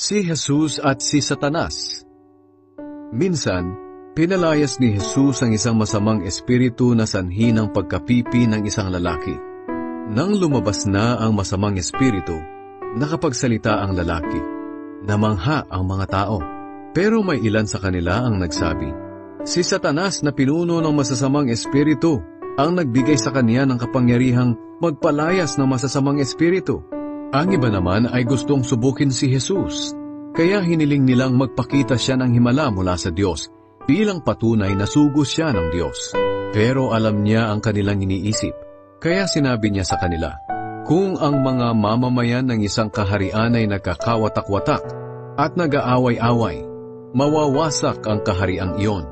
Si Jesus at si Satanas. Minsan, pinalayas ni Jesus ang isang masamang espiritu na sanhi ng pagkapipi ng isang lalaki. Nang lumabas na ang masamang espiritu, nakapagsalita ang lalaki. Namangha ang mga tao. Pero may ilan sa kanila ang nagsabi, si Satanas na pinuno ng masasamang espiritu ang nagbigay sa kanya ng kapangyarihang magpalayas ng masasamang espiritu. Ang iba naman ay gustong subukin si Jesus, kaya hiniling nilang magpakita siya ng himala mula sa Diyos bilang patunay na sugos siya ng Diyos. Pero alam niya ang kanilang iniisip, kaya sinabi niya sa kanila, kung ang mga mamamayan ng isang kaharian ay nagkakawatak-watak at nag-aaway-away, mawawasak ang kahariang iyon.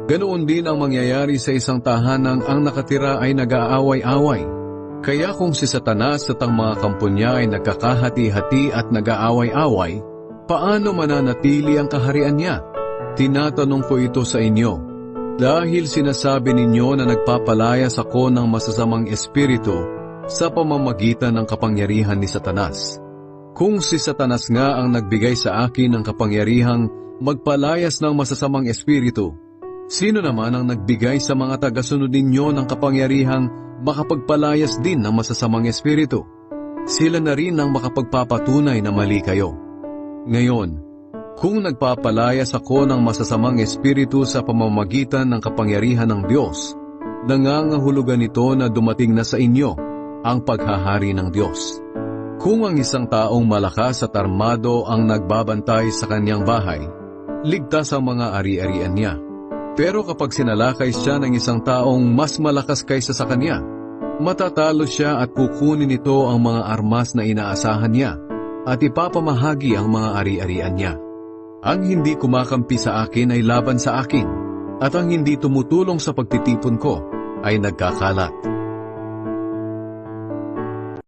Ganoon din ang mangyayari sa isang tahanang ang nakatira ay nag-aaway-away. Kaya kung si Satanas at ang mga kampo niya ay nagkakahati-hati at nag-aaway-away, paano mananatili ang kaharian niya? Tinatanong ko ito sa inyo, dahil sinasabi ninyo na nagpapalayas ako ng masasamang espiritu sa pamamagitan ng kapangyarihan ni Satanas. Kung si Satanas nga ang nagbigay sa akin ng kapangyarihang magpalayas ng masasamang espiritu, sino naman ang nagbigay sa mga tagasunod ninyo ng kapangyarihang makapagpalayas din ng masasamang espiritu? Sila na rin ang makapagpapatunay na mali kayo. Ngayon, kung nagpapalayas ako ng masasamang espiritu sa pamamagitan ng kapangyarihan ng Diyos, nangangahulugan ito na dumating na sa inyo ang paghahari ng Diyos. Kung ang isang taong malakas at armado ang nagbabantay sa kanyang bahay, ligtas ang mga ari-arian niya. Pero kapag sinalakay siya ng isang taong mas malakas kaysa sa kanya, matatalo siya at kukunin nito ang mga armas na inaasahan niya at ipapamahagi ang mga ari-arian niya. Ang hindi kumakampi sa akin ay laban sa akin, at ang hindi tumutulong sa pagtitipon ko ay nagkakalat.